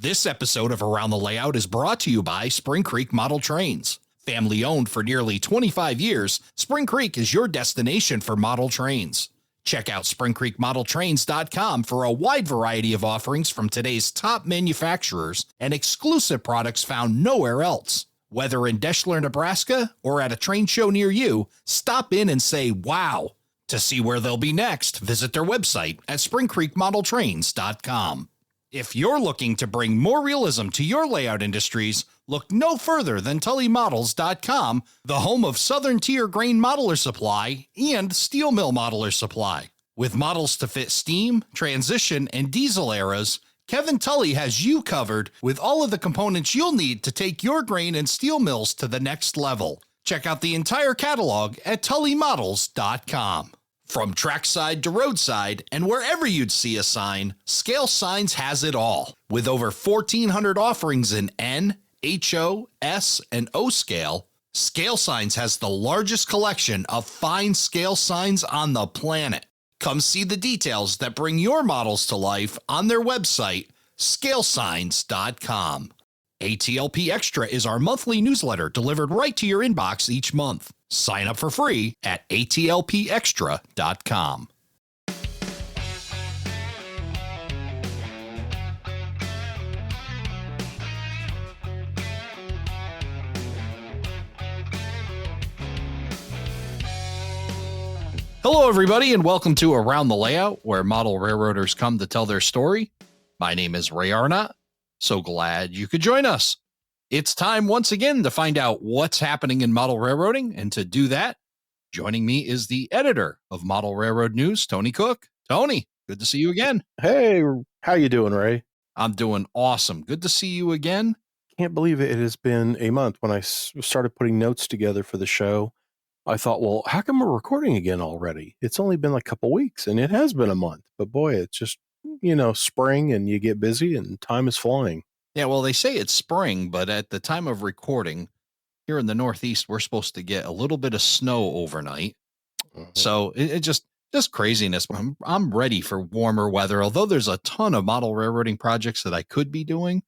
This episode of Around the Layout is brought to you by Spring Creek Model Trains. Family owned for nearly 25 years, Spring Creek is your destination for model trains. Check out springcreekmodeltrains.com for a wide variety of offerings from today's top manufacturers and exclusive products found nowhere else. Whether in Deschler, Nebraska, or at a train show near you, stop in and say wow. To see where they'll be next, visit their website at springcreekmodeltrains.com. If you're looking to bring more realism to your layout industries, look no further than TullyModels.com, the home of Southern Tier Grain Modeler Supply and Steel Mill Modeler Supply. With models to fit steam, transition, and diesel eras, Kevin Tully has you covered with all of the components you'll need to take your grain and steel mills to the next level. Check out the entire catalog at TullyModels.com. From trackside to roadside and wherever you'd see a sign, Scale Signs has it all. With over 1,400 offerings in N, HO, S, and O scale, Scale Signs has the largest collection of fine scale signs on the planet. Come see the details that bring your models to life on their website, scalesigns.com. ATLP Extra is our monthly newsletter delivered right to your inbox each month. Sign up for free at atlpextra.com. Hello, everybody, and welcome to Around the Layout, where model railroaders come to tell their story. My name is Ray Arnott. So glad you could join us. It's time once again to find out what's happening in model railroading, and to do that, joining me is the editor of Model Railroad News, Tony Cook. Tony, good to see you again. Hey, how you doing, Ray? I'm doing awesome. Good to see you again. Can't believe it has been a month. When I started putting notes together for the show, I thought, well, how come we're recording again already? It's only been like a couple weeks, and it has been a month. But boy, it's just, spring, and you get busy, and time is flying. Yeah, well, they say it's spring, but at the time of recording, here in the Northeast, we're supposed to get a little bit of snow overnight. So it just craziness. I'm ready for warmer weather. Although there's a ton of model railroading projects that I could be doing,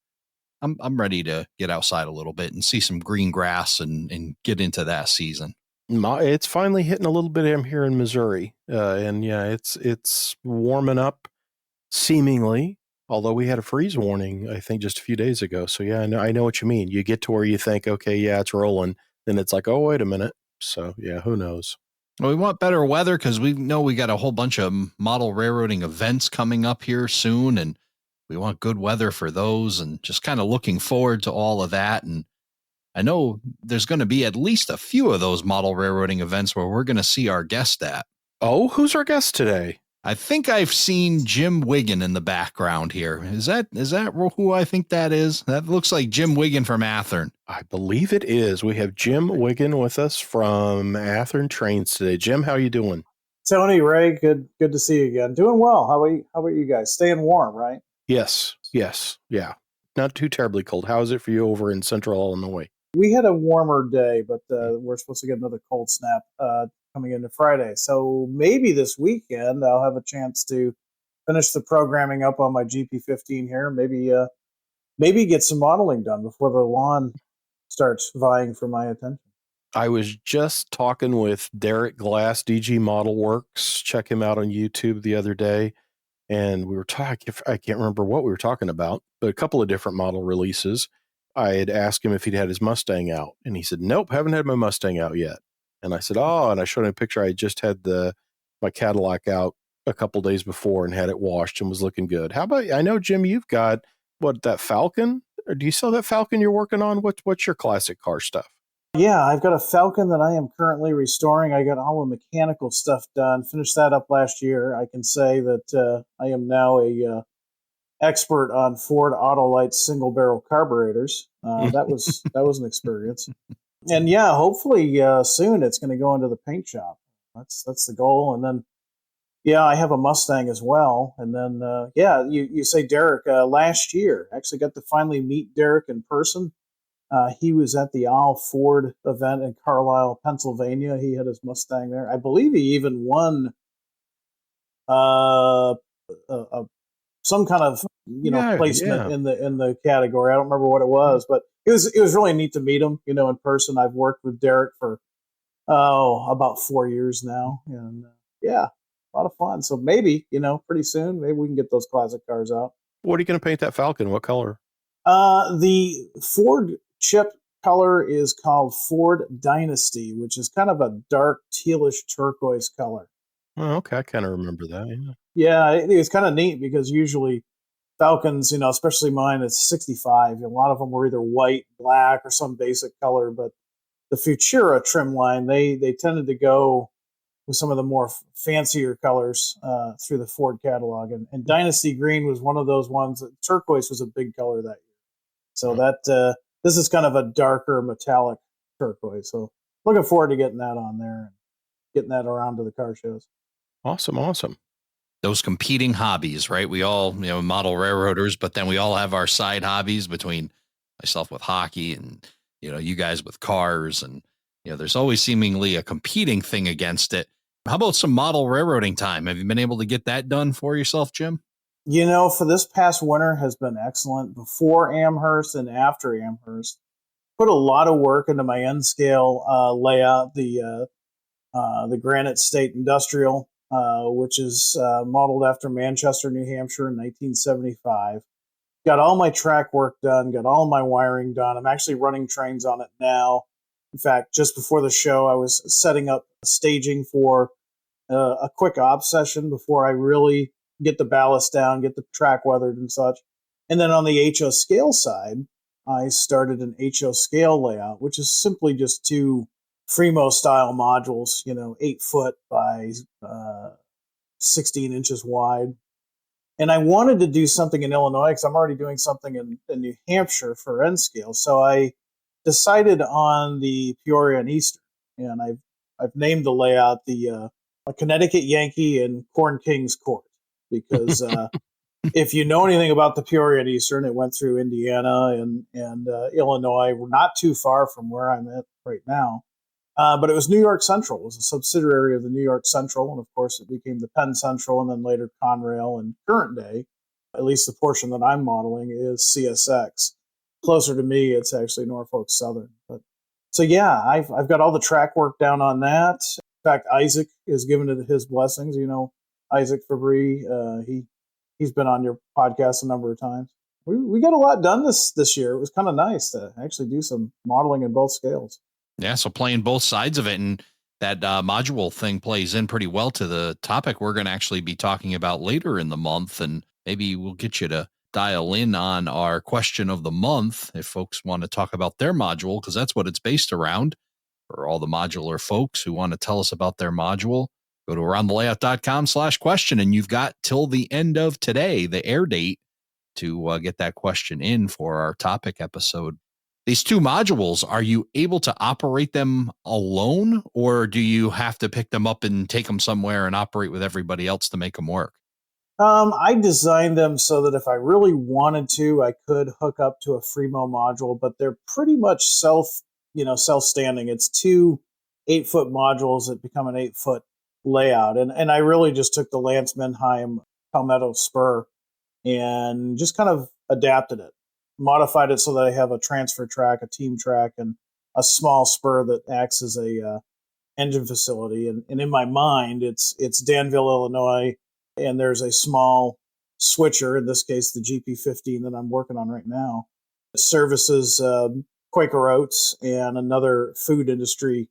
I'm ready to get outside a little bit and see some green grass and get into that season. It's finally hitting a little bit. I'm here in Missouri, and yeah, it's warming up, seemingly. Although we had a freeze warning, I think, just a few days ago. So yeah, I know what you mean. You get to where you think, okay, yeah, it's rolling. Then it's like, oh, wait a minute. So yeah, who knows? Well, we want better weather because we know we got a whole bunch of model railroading events coming up here soon, and we want good weather for those, and just kind of looking forward to all of that. And I know there's going to be at least a few of those model railroading events where we're going to see our guest at. Oh, who's our guest today? I think I've seen Jim Wiggin in the background here. Is that who I think that is? That looks like Jim Wiggin from Athearn. I believe it is. We have Jim Wiggin with us from Athearn Trains today. Jim, how you doing? Tony, Ray, good to see you again. Doing well. How about you guys? Staying warm, right? Yes, yeah. Not too terribly cold. How is it for you over in Central Illinois? We had a warmer day, but we're supposed to get another cold snap coming into Friday. So maybe this weekend I'll have a chance to finish the programming up on my GP15 here. Maybe get some modeling done before the lawn starts vying for my attention. I was just talking with Derek Glass, DG Model Works. Check him out on YouTube the other day. And we were talking, I can't remember what we were talking about, but a couple of different model releases. I had asked him if he'd had his Mustang out, and he said, nope, haven't had my Mustang out yet. And I said, oh, and I showed him a picture. I just had my Cadillac out a couple days before and had it washed and was looking good. How about, I know, Jim, you've got, that Falcon? Or do you sell that Falcon you're working on? What's your classic car stuff? Yeah, I've got a Falcon that I am currently restoring. I got all the mechanical stuff done, finished that up last year. I can say that I am now a expert on Ford Autolite single barrel carburetors. That was an experience. And yeah, hopefully soon it's going to go into the paint shop. That's the goal. And then yeah, I have a Mustang as well. And then you say Derek last year. Actually got to finally meet Derek in person. He was at the All Ford event in Carlisle, Pennsylvania. He had his Mustang there. I believe he even won a some kind of Yeah, placement yeah. in the category. I don't remember what it was, but it was really neat to meet him, in person. I've worked with Derek for about 4 years now, and yeah, a lot of fun. So maybe pretty soon, maybe we can get those classic cars out. What are you going to paint that Falcon? What color? The Ford chip color is called Ford Dynasty, which is kind of a dark tealish turquoise color. Oh, okay. I kind of remember that. Yeah. Yeah, it's kind of neat because usually Falcons, especially mine, it's 65. A lot of them were either white, black, or some basic color. But the Futura trim line, they tended to go with some of the more fancier colors through the Ford catalog. And Dynasty Green was one of those ones. Turquoise was a big color that year. So that this is kind of a darker metallic turquoise. So looking forward to getting that on there and getting that around to the car shows. Awesome. Awesome. Those competing hobbies, right? We all, model railroaders, but then we all have our side hobbies, between myself with hockey and, you guys with cars. And, there's always seemingly a competing thing against it. How about some model railroading time? Have you been able to get that done for yourself, Jim? For this past winter has been excellent. Before Amherst and after Amherst, put a lot of work into my N scale layout, the Granite State Industrial, which is modeled after Manchester, New Hampshire in 1975. Got all my track work done, got all my wiring done. I'm actually running trains on it now. In fact, just before the show, I was setting up staging for a quick op session before I really get the ballast down, get the track weathered and such. And then on the HO scale side, I started an HO scale layout, which is simply just two Fremo style modules, 8 foot by 16 inches wide. And I wanted to do something in Illinois because I'm already doing something in New Hampshire for N scale. So I decided on the Peoria and Eastern, and I've named the layout the Connecticut Yankee and Corn Kings Court, because if you know anything about the Peoria and Eastern, it went through Indiana and Illinois. We're not too far from where I'm at right now. But it was New York Central. It was a subsidiary of the New York Central. And of course, it became the Penn Central and then later Conrail. And current day, at least the portion that I'm modeling, is CSX. Closer to me, it's actually Norfolk Southern. But so, yeah, I've got all the track work down on that. In fact, Isaac is giving it his blessings. Isaac Fabry, he's been on your podcast a number of times. We got a lot done this year. It was kind of nice to actually do some modeling in both scales. Yeah, so playing both sides of it, and that module thing plays in pretty well to the topic we're going to actually be talking about later in the month, and maybe we'll get you to dial in on our question of the month if folks want to talk about their module, because that's what it's based around. For all the modular folks who want to tell us about their module, go to aroundthelayout.com/question, and you've got till the end of today, the air date, to get that question in for our topic episode. These two modules, are you able to operate them alone, or do you have to pick them up and take them somewhere and operate with everybody else to make them work? I designed them so that if I really wanted to, I could hook up to a Fremo module, but they're pretty much self-standing. It's two 8-foot modules that become an 8-foot layout. And I really just took the Lance Menheim Palmetto spur and just kind of adapted it, modified it so that I have a transfer track, a team track, and a small spur that acts as a engine facility. And in my mind, it's Danville, Illinois, and there's a small switcher, in this case, the GP15 that I'm working on right now. It services Quaker Oats and another food industry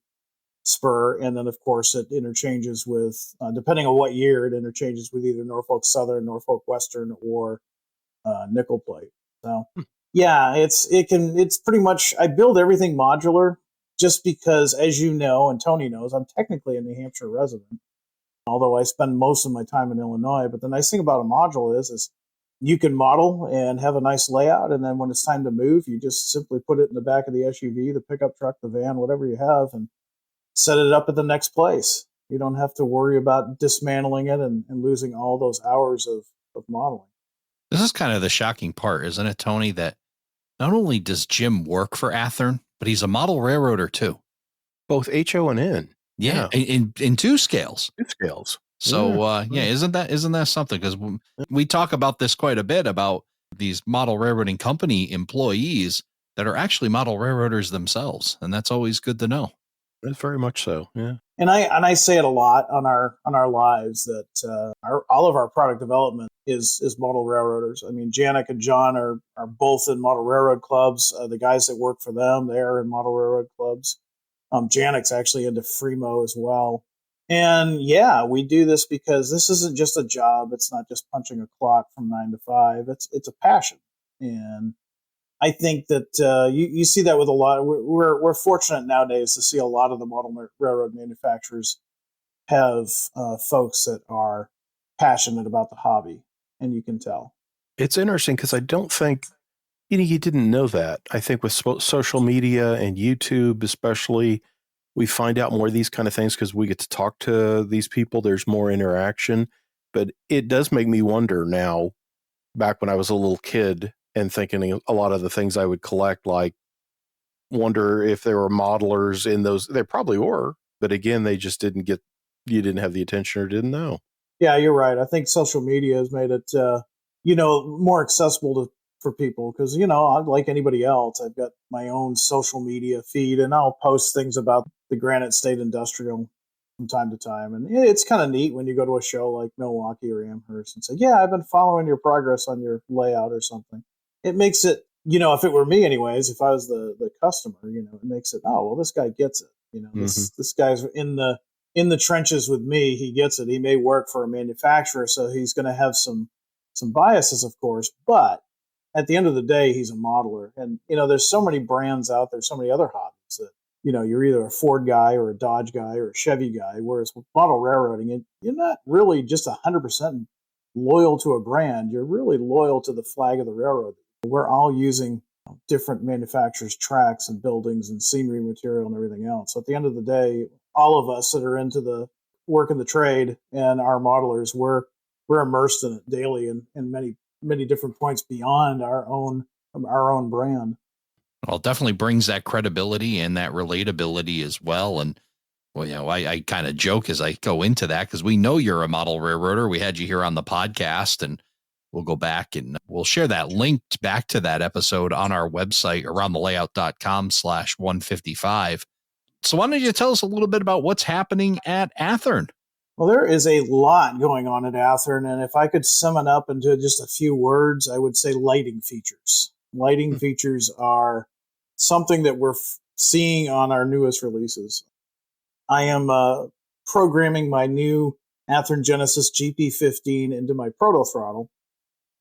spur. And then, of course, it interchanges with, depending on what year, it interchanges with either Norfolk Southern, Norfolk Western, or nickel plate. So, yeah, it's pretty much, I build everything modular just because, as you know, and Tony knows, I'm technically a New Hampshire resident, although I spend most of my time in Illinois. But the nice thing about a module is you can model and have a nice layout, and then when it's time to move, you just simply put it in the back of the SUV, the pickup truck, the van, whatever you have, and set it up at the next place. You don't have to worry about dismantling it and losing all those hours of modeling. This is kind of the shocking part, isn't it, Tony, that not only does Jim work for Athearn, but he's a model railroader too. Both HO and N. Yeah. In two scales. Two scales. So isn't that something? Because we talk about this quite a bit about these model railroading company employees that are actually model railroaders themselves, and that's always good to know. That's very much so. Yeah. And I say it a lot on our lives that all of our product development is model railroaders. I mean, Janik and John are both in model railroad clubs. The guys that work for them, they are in model railroad clubs. Janik's actually into Fremo as well. And yeah, we do this because this isn't just a job. It's not just punching a clock from 9 to 5. It's a passion. And I think that you see that with a lot. We're fortunate nowadays to see a lot of the model railroad manufacturers have folks that are passionate about the hobby, and you can tell. It's interesting because I don't think you didn't know that. I think with social media and YouTube, especially, we find out more of these kind of things because we get to talk to these people. There's more interaction, but it does make me wonder now. Back when I was a little kid and thinking a lot of the things I would collect, like wonder if there were modelers in those. There probably were, but again, they just you didn't have the attention or didn't know. Yeah, you're right. I think social media has made it, more accessible for people because, like anybody else, I've got my own social media feed and I'll post things about the Granite State Industrial from time to time. And it's kind of neat when you go to a show like Milwaukee or Amherst and say, yeah, I've been following your progress on your layout or something. It makes it, if it were me anyways, if I was the customer, it makes it, oh, well, this guy gets it. This guy's in the trenches with me. He gets it. He may work for a manufacturer, so he's going to have some biases, of course, but at the end of the day, he's a modeler. And, there's so many brands out there, so many other hobbies that, you're either a Ford guy or a Dodge guy or a Chevy guy, whereas with model railroading, you're not really just 100% loyal to a brand. You're really loyal to the flag of the railroad. We're all using different manufacturers' tracks and buildings and scenery material and everything else. So at the end of the day, all of us that are into the work in the trade and our modelers, we're immersed in it daily in many different points beyond our own brand. Well, it definitely brings that credibility and that relatability as well. And well, I kind of joke as I go into that because we know you're a model railroader. We had you here on the podcast, and we'll go back and we'll share that link back to that episode on our website, aroundthelayout.com/155. So why don't you tell us a little bit about what's happening at Athearn? Well, there is a lot going on at Athearn, and if I could sum it up into just a few words, I would say lighting features. Lighting features are something that we're seeing on our newest releases. I am programming my new Athearn Genesis GP15 into my proto throttle,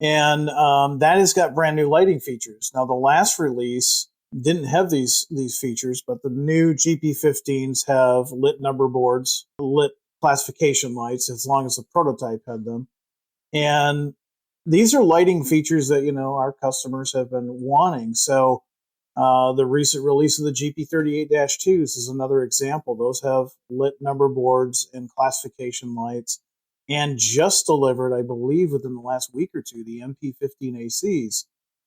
and that has got brand new lighting features. Now, the last release didn't have these features, but the new GP15s have lit number boards, lit classification lights, as long as the prototype had them. And these are lighting features that, our customers have been wanting. So the recent release of the GP38-2s is another example. Those have lit number boards and classification lights. And just delivered, I believe, within the last week or two, the MP15 ACs.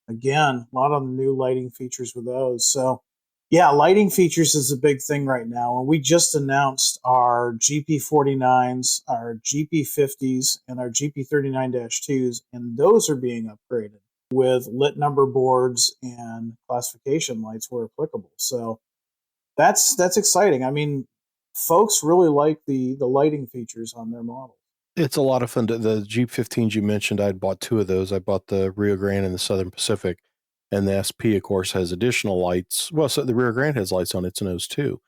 Again, a lot of new lighting features with those. So yeah, lighting features is a big thing right now. And we just announced our GP49s, our GP50s, and our GP39-2s, and those are being upgraded with lit number boards and classification lights where applicable. So that's exciting. I mean, folks really like the lighting features on their models. It's a lot of fun. The Jeep 15s you mentioned, I'd bought two of those. I bought the Rio Grande and the Southern Pacific. And the SP, of course, has additional lights. Well, so the Rio Grande has lights on its nose, too.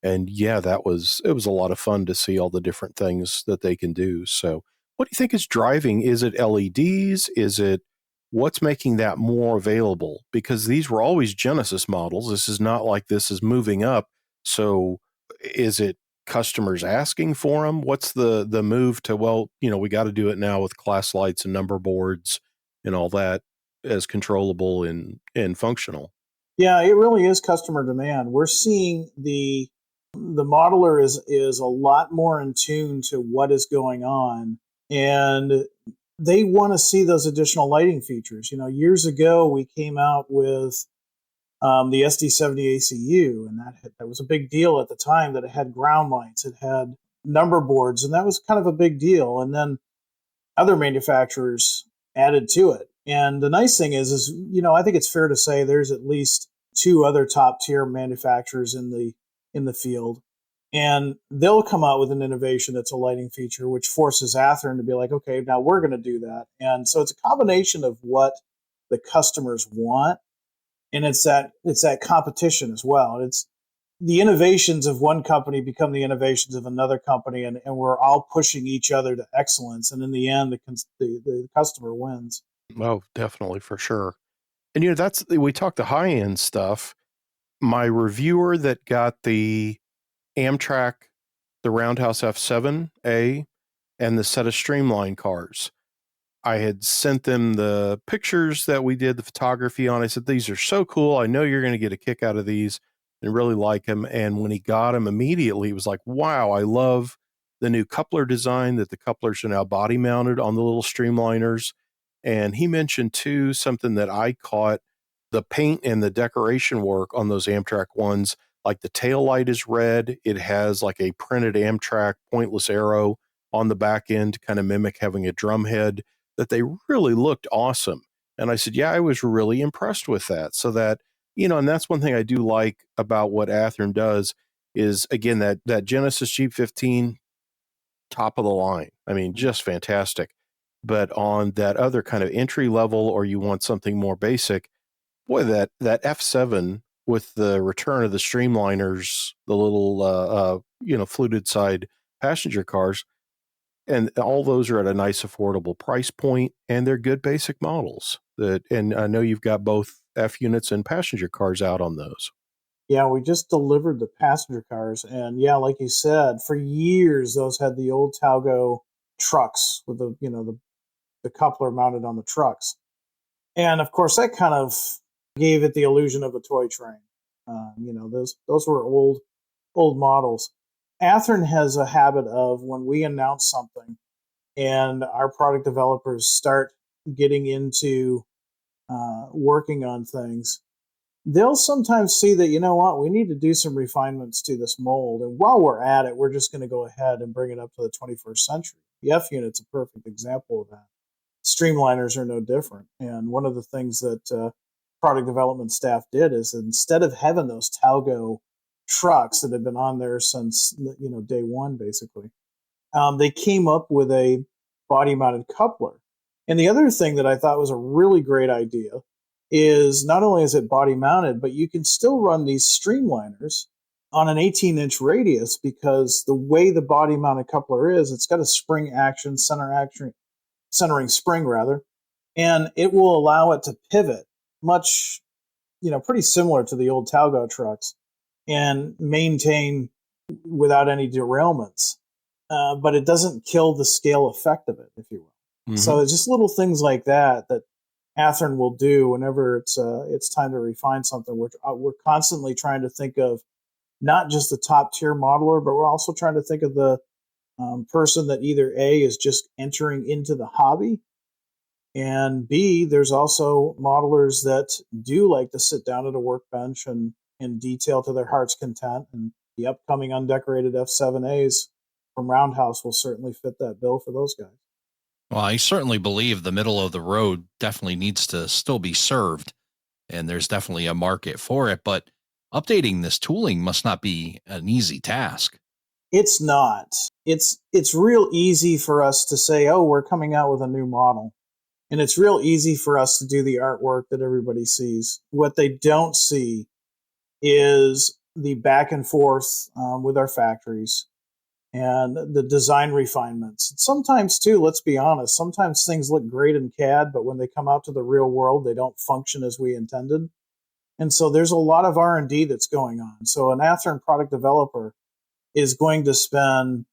And yeah, it was a lot of fun to see all the different things that they can do. So what do you think is driving? Is it LEDs? Is it what's making that more available? Because these were always Genesis models. This is not like this is moving up. So is it customers asking for them? What's the move to, well, we got to do it now with class lights and number boards and all that as controllable and functional? Yeah, it really is customer demand. We're seeing the modeler is a lot more in tune to what is going on, and they want to see those additional lighting features. Years ago we came out with the SD70 ACU, and that was a big deal at the time. That it had ground lights, it had number boards, and that was kind of a big deal. And then other manufacturers added to it. And the nice thing is, I think it's fair to say there's at least two other top tier manufacturers in the field, and they'll come out with an innovation that's a lighting feature, which forces Athearn to be like, okay, now we're going to do that. And so it's a combination of what the customers want, and it's that competition as well. It's the innovations of one company become the innovations of another company, and we're all pushing each other to excellence. And in the end, the customer wins. Oh, definitely, for sure. And we talked the high end stuff. My reviewer that got the Amtrak, the Roundhouse F7A, and the set of Streamline cars, I had sent them the pictures that we did the photography on. I said, these are so cool. I know you're going to get a kick out of these and really like them. And when he got them immediately, he was like, wow, I love the new coupler design, that the couplers are now body mounted on the little streamliners. And he mentioned too, something that I caught, the paint and the decoration work on those Amtrak ones. Like the tail light is red. It has like a printed Amtrak pointless arrow on the back end to kind of mimic having a drum head, that they really looked awesome. And I said, yeah, I was really impressed with that. So that, and that's one thing I do like about what Athearn does is, again, that Genesis Jeep 15, top of the line. I mean, just fantastic. But on that other kind of entry level, or you want something more basic, boy, that F7 with the return of the streamliners, the little, fluted side passenger cars, and all those are at a nice affordable price point, and they're good basic models. And I know you've got both F units and passenger cars out on those. Yeah, we just delivered the passenger cars, and yeah, like you said, for years those had the old Talgo trucks with the coupler mounted on the trucks, and of course that kind of gave it the illusion of a toy train. Those were old models. Athearn has a habit of, when we announce something and our product developers start getting into working on things, they'll sometimes see that, we need to do some refinements to this mold. And while we're at it, we're just going to go ahead and bring it up to the 21st century. The F unit's a perfect example of that. Streamliners are no different. And one of the things that product development staff did is, instead of having those Talgo trucks that had been on there since day one, basically, they came up with a body-mounted coupler. And the other thing that I thought was a really great idea is, not only is it body-mounted, but you can still run these streamliners on an 18-inch radius, because the way the body-mounted coupler is, it's got a spring action, centering spring rather, and it will allow it to pivot much, pretty similar to the old Talgo trucks, and maintain without any derailments. But it doesn't kill the scale effect of it, if you will. Mm-hmm. So it's just little things like that Athearn will do whenever it's time to refine something. We're constantly trying to think of not just the top tier modeler, but we're also trying to think of the person that either A, is just entering into the hobby, and B, there's also modelers that do like to sit down at a workbench and detail to their heart's content. And the upcoming undecorated F7As from Roundhouse will certainly fit that bill for those guys. Well, I certainly believe the middle of the road definitely needs to still be served, and there's definitely a market for it. But updating this tooling must not be an easy task. It's not. It's real easy for us to say, oh, we're coming out with a new model. And it's real easy for us to do the artwork that everybody sees. What they don't see is the back and forth with our factories and the design refinements. Sometimes, too, let's be honest, sometimes things look great in CAD, but when they come out to the real world, they don't function as we intended. And so there's a lot of R&D that's going on. So an Athearn product developer is going to spend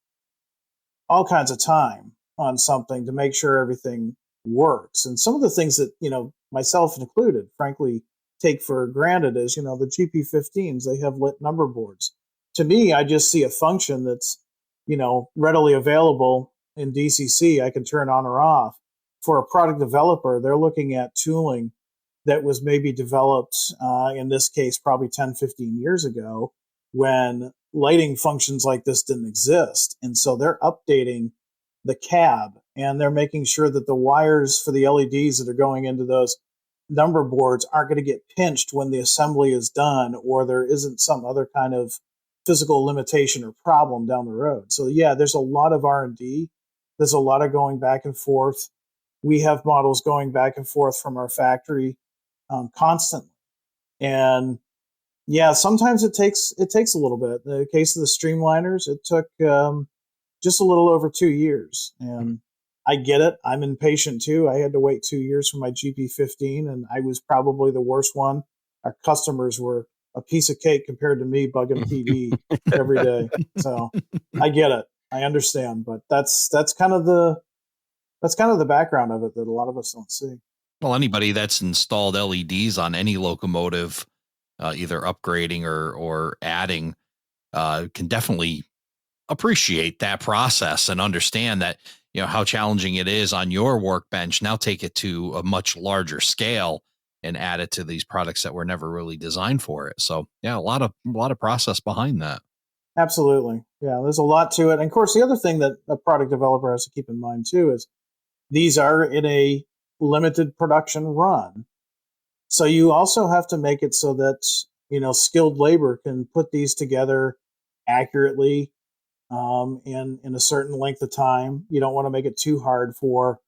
all kinds of time on something to make sure everything works. And some of the things that, myself included, frankly, take for granted is, the GP15s, they have lit number boards. To me, I just see a function that's, readily available in DCC. I can turn on or off. For a product developer, they're looking at tooling that was maybe developed, in this case, probably 10, 15 years ago, when lighting functions like this didn't exist. And so they're updating the cab, and they're making sure that the wires for the LEDs that are going into those number boards aren't going to get pinched when the assembly is done, or there isn't some other kind of physical limitation or problem down the road. So yeah, there's a lot of R&D. There's a lot of going back and forth. We have models going back and forth from our factory constantly. And yeah, sometimes it takes a little bit. In the case of the streamliners, it took just a little over 2 years. And I get it. I'm impatient too. I had to wait 2 years for my GP15, and I was probably the worst one. Our customers were a piece of cake compared to me bugging PD every day. So I get it. I understand, but that's kind of the background of it that a lot of us don't see. Well, anybody that's installed LEDs on any locomotive, either upgrading or adding, can definitely appreciate that process and understand that, how challenging it is on your workbench. Now take it to a much larger scale and add it to these products that were never really designed for it. So yeah, a lot of process behind that. Absolutely. Yeah, there's a lot to it. And of course, the other thing that a product developer has to keep in mind too is these are in a limited production run. So you also have to make it so that, skilled labor can put these together accurately in a certain length of time. You don't want to make it too hard for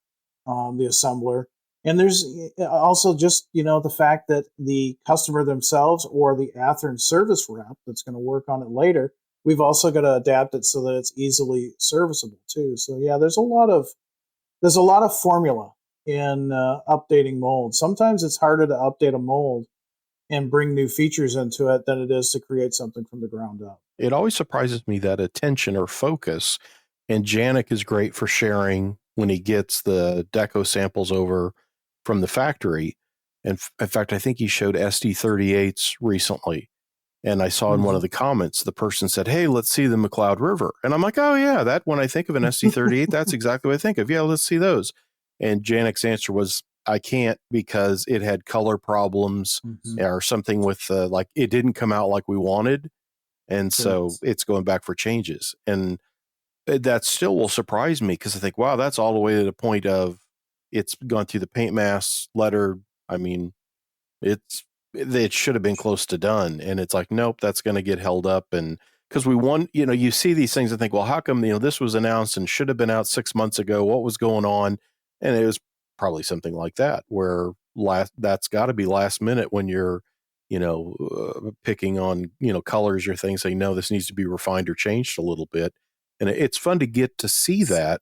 the assembler. And there's also just, the fact that the customer themselves or the Athearn service rep that's going to work on it later, we've also got to adapt it so that it's easily serviceable too. So yeah, there's a lot of formula in updating molds. Sometimes it's harder to update a mold and bring new features into it than it is to create something from the ground up. It always surprises me that attention or focus, and Janik is great for sharing when he gets the deco samples over from the factory. And in fact, I think he showed SD38s recently. And I saw in one of the comments, the person said, "Hey, let's see the McLeod River." And I'm like, "Oh yeah, that when I think of an SD38, that's exactly what I think of. Yeah, let's see those." And Janik's answer was, "I can't because it had color problems or something with like it didn't come out like we wanted. And so it's going back for changes." And that still will surprise me because I think, wow, that's all the way to the point of it's gone through the paint mass letter. I mean, it should have been close to done. And it's like, nope, that's going to get held up. And because you see these things and think, well, how come, this was announced and should have been out 6 months ago? What was going on? And it was probably something like that, where that's got to be last minute when you're, picking on, colors or things, saying, no, this needs to be refined or changed a little bit. And it's fun to get to see that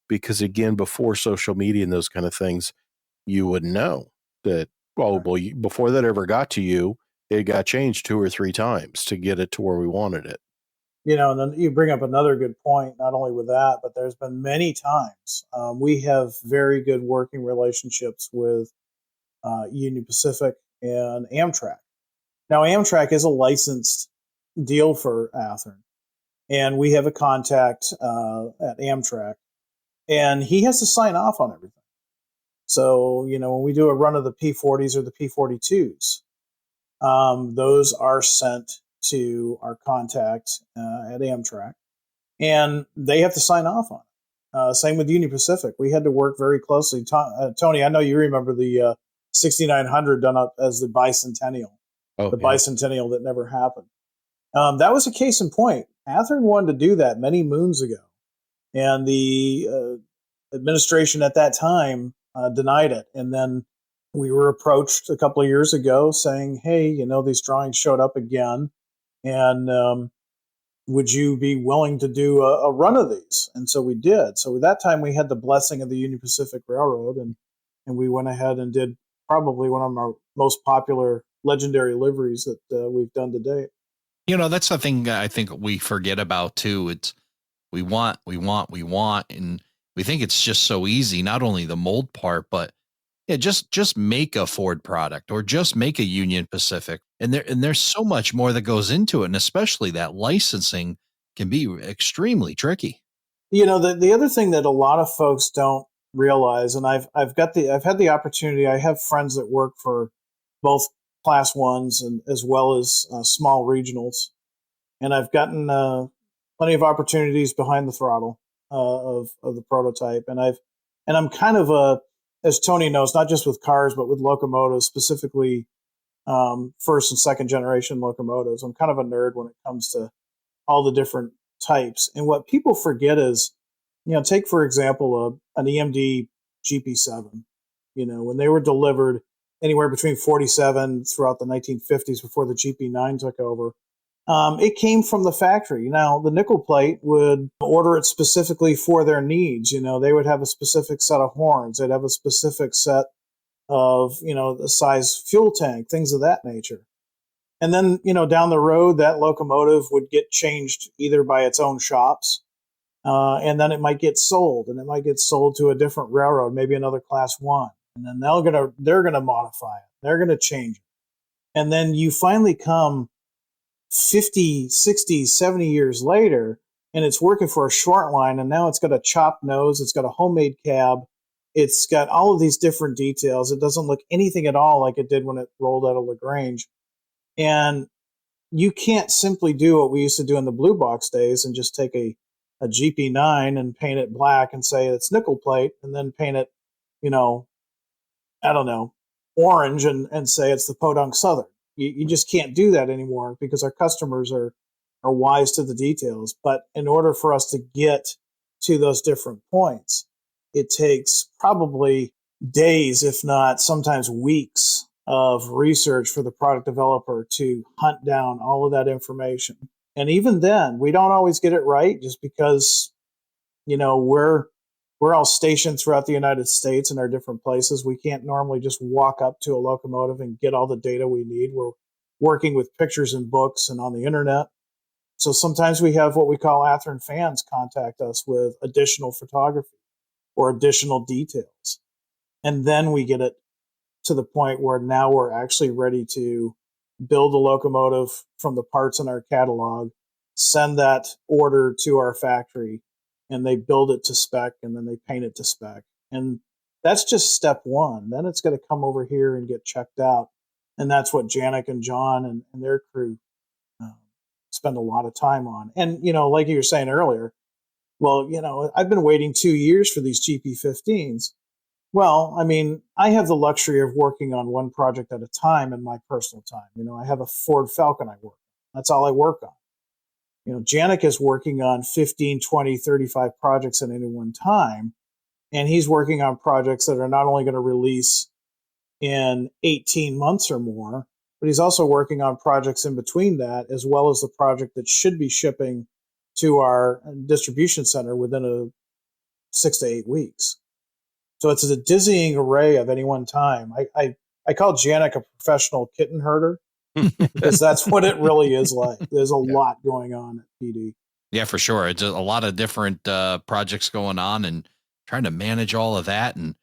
because, again, before social media and those kind of things, you would know that, before that ever got to you, it got changed 2 or 3 times to get it to where we wanted it. And then you bring up another good point, not only with that, but there's been many times we have very good working relationships with Union Pacific and Amtrak. Now, Amtrak is a licensed deal for Athearn, and we have a contact at Amtrak, and he has to sign off on everything. So, when we do a run of the P40s or the P42s, those are sent to our contact at Amtrak, and they have to sign off on it. Same with Union Pacific. We had to work very closely. Tony, I know you remember the 6900 done up as the bicentennial, bicentennial that never happened. That was a case in point. Athearn wanted to do that many moons ago, and the administration at that time denied it. And then we were approached a couple of years ago saying, "Hey, these drawings showed up again, and would you be willing to do a run of these?" And so we did. So at that time, we had the blessing of the Union Pacific Railroad, and we went ahead and did probably one of our most popular legendary liveries that we've done to date. That's the thing I think we forget about too. It's we want, and we think it's just so easy. Not only the mold part, but yeah, just make a Ford product or just make a Union Pacific. And there's so much more that goes into it, and especially that licensing can be extremely tricky. The other thing that a lot of folks don't realize, and I've had the opportunity. I have friends that work for both Class 1s and as well as small regionals. and I've gotten plenty of opportunities behind the throttle of the prototype, and I'm kind of as Tony knows, not just with cars but with locomotives, specifically first and second generation locomotives. I'm kind of a nerd when it comes to all the different types. And what people forget is, take for example an EMD GP7. When they were delivered anywhere between 47 throughout the 1950s before the GP9 took over, it came from the factory. Now, the nickel plate would order it specifically for their needs. They would have a specific set of horns. They'd have a specific set of, the size fuel tank, things of that nature. And then, down the road, that locomotive would get changed either by its own shops, and then it might get sold, and it might get sold to a different railroad, maybe another class one. And then they're gonna modify it. They're gonna change it. And then you finally come 50, 60, 70 years later, and it's working for a short line, and now it's got a chopped nose, it's got a homemade cab, it's got all of these different details. It doesn't look anything at all like it did when it rolled out of LaGrange. And you can't simply do what we used to do in the blue box days and just take a GP9 and paint it black and say it's nickel plate, and then paint it, I don't know, orange and say it's the Podunk Southern. You just can't do that anymore because our customers are wise to the details. But in order for us to get to those different points, it takes probably days, if not sometimes weeks, of research for the product developer to hunt down all of that information. And even then, we don't always get it right, just because, we're all stationed throughout the United States in our different places. We can't normally just walk up to a locomotive and get all the data we need. We're working with pictures and books and on the internet. So sometimes we have what we call Athearn fans contact us with additional photography or additional details. And then we get it to the point where now we're actually ready to build a locomotive from the parts in our catalog, send that order to our factory, and they build it to spec, and then they paint it to spec. And that's just step one. Then it's going to come over here and get checked out. And that's what Janik and John and their crew spend a lot of time on. And, like you were saying earlier, well, I've been waiting 2 years for these GP15s. Well, I mean, I have the luxury of working on one project at a time in my personal time. I have a Ford Falcon I work on. That's all I work on. Janik is working on 15, 20, 35 projects at any one time. And he's working on projects that are not only going to release in 18 months or more, but he's also working on projects in between that, as well as the project that should be shipping to our distribution center within 6 to 8 weeks. So it's a dizzying array of any one time. I call Janik a professional kitten herder because that's what it really is like. There's a lot going on at PD. Yeah, for sure. It's a lot of different projects going on, and trying to manage all of that. And,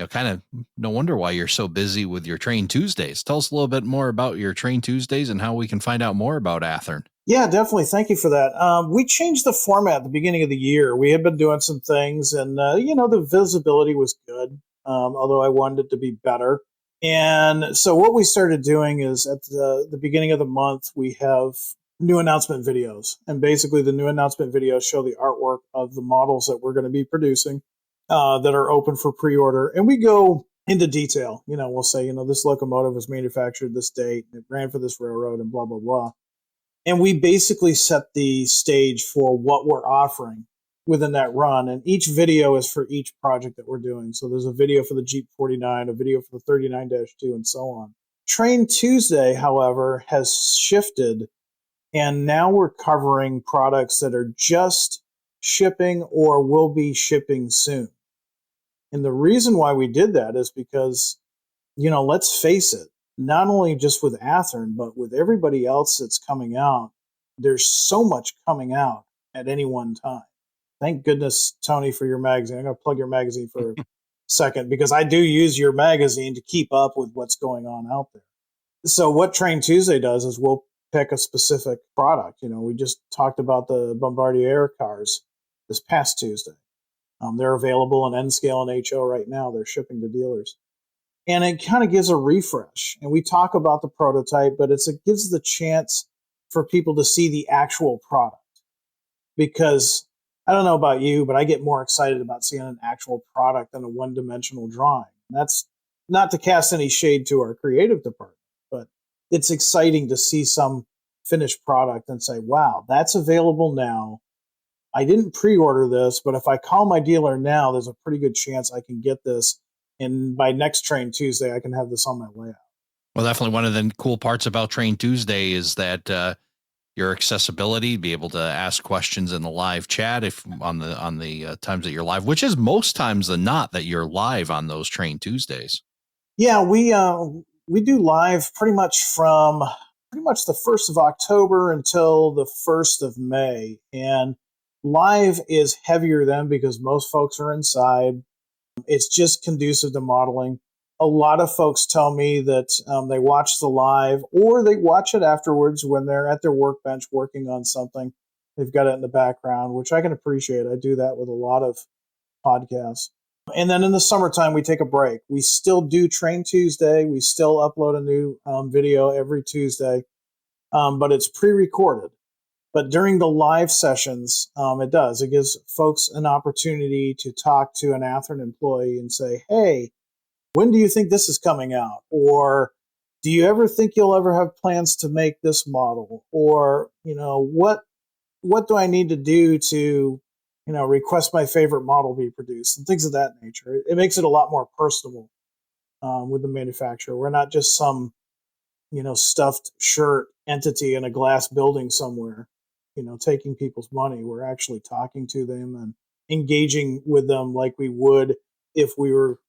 kind of no wonder why you're so busy with your Train Tuesdays. Tell us a little bit more about your Train Tuesdays and how we can find out more about Athearn. Yeah, definitely. Thank you for that. We changed the format at the beginning of the year. We had been doing some things, and, the visibility was good, although I wanted it to be better. And so what we started doing is at the beginning of the month, we have new announcement videos. And basically the new announcement videos show the artwork of the models that we're going to be producing that are open for pre-order. And we go into detail. We'll say, this locomotive was manufactured this date, and it ran for this railroad, and blah, blah, blah. And we basically set the stage for what we're offering within that run. And each video is for each project that we're doing. So there's a video for the Jeep 49, a video for the 39-2, and so on. Train Tuesday, however, has shifted, and now we're covering products that are just shipping or will be shipping soon. And the reason why we did that is because, let's face it, not only just with Athearn, but with everybody else that's coming out, there's so much coming out at any one time. Thank goodness, Tony, for your magazine. I'm going to plug your magazine for a second, because I do use your magazine to keep up with what's going on out there. So what Train Tuesday does is we'll pick a specific product. We just talked about the Bombardier cars this past Tuesday. They're available in N-Scale and HO right now. They're shipping to dealers. And it kind of gives a refresh. And we talk about the prototype, but it gives the chance for people to see the actual product, because I don't know about you, but I get more excited about seeing an actual product than a one-dimensional drawing. And that's not to cast any shade to our creative department, but it's exciting to see some finished product and say, wow, that's available now. I didn't pre-order this, but if I call my dealer now, there's a pretty good chance I can get this. And by next Train Tuesday, I can have this on my layout. Well, definitely one of the cool parts about Train Tuesday is that your accessibility, be able to ask questions in the live chat if on the times that you're live, which is most times than not that you're live on those Train Tuesdays. Yeah, we do live pretty much from the 1st of October until the 1st of May. And live is heavier then because most folks are inside. It's just conducive to modeling. A lot of folks tell me that they watch the live or they watch it afterwards when they're at their workbench working on something. They've got it in the background, which I can appreciate. I do that with a lot of podcasts. And then in the summertime, we take a break. We still do Train Tuesday. We still upload a new video every Tuesday, but it's pre-recorded. But during the live sessions, it gives folks an opportunity to talk to an Athearn employee and say, hey, when do you think this is coming out? Or do you ever think you'll ever have plans to make this model? Or, what do I need to do to, request my favorite model be produced and things of that nature? It makes it a lot more personable with the manufacturer. We're not just some, stuffed shirt entity in a glass building somewhere, taking people's money. We're actually talking to them and engaging with them like we would if we were